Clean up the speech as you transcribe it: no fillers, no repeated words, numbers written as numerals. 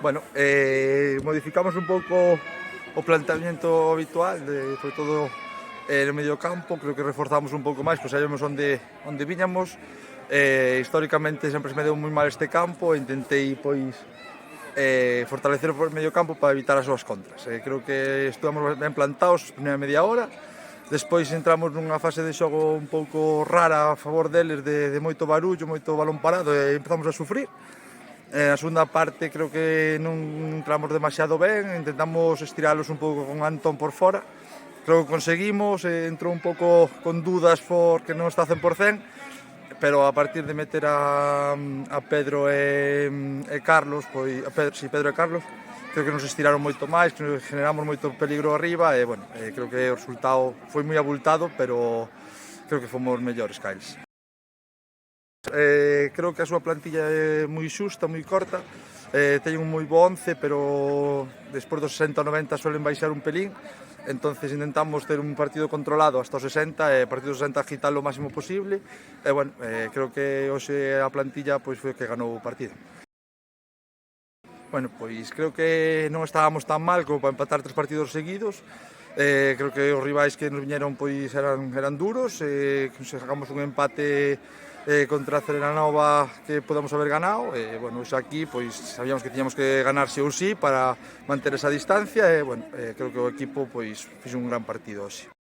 Bueno, modificamos un pouco o planteamiento habitual, sobre todo no medio campo. Creo que reforzamos un pouco máis, pois sabemos onde viñamos. Históricamente sempre se me deu moi mal este campo e intentei fortalecer o medio campo para evitar as súas contras. Creo que estuvamos ben plantados a primeira media hora. Despois entramos nunha fase de xogo un pouco rara a favor deles, de moito barullo, moito balón parado, e empezamos a sufrir. A segunda parte creo que non entramos demasiado ben, intentamos estiralos un pouco con Antón por fora. Creo que conseguimos, entrou un pouco con dudas porque non está 100%, pero a partir de meter a Pedro e Carlos, Pedro e Carlos, creo que nos estiraron moito máis, que generamos moito peligro arriba e, bueno, creo que o resultado foi moi abultado, pero creo que fomos mellores que eles. Creo que a súa plantilla é moi xusta, moi corta, teñen un moi bo 11, pero despois dos 60 ou 90 suelen baixar un pelín, entonces intentamos ter un partido controlado hasta os 60 e a partir dos 60 agitar o máximo posible e, bueno, creo que hoxe a plantilla foi o que ganou o partido. Bueno, pois creo que non estábamos tan mal como para empatar 3 partidos seguidos. Creo que os rivais que nos viñeron pois eran duros. Sacamos un empate contra a Celenanova que podemos haber ganado. Bueno, xa aquí pois sabíamos que tiñamos que ganar sí ou sí para manter esa distancia. Bueno, creo que o equipo pois fixo un gran partido hoxe.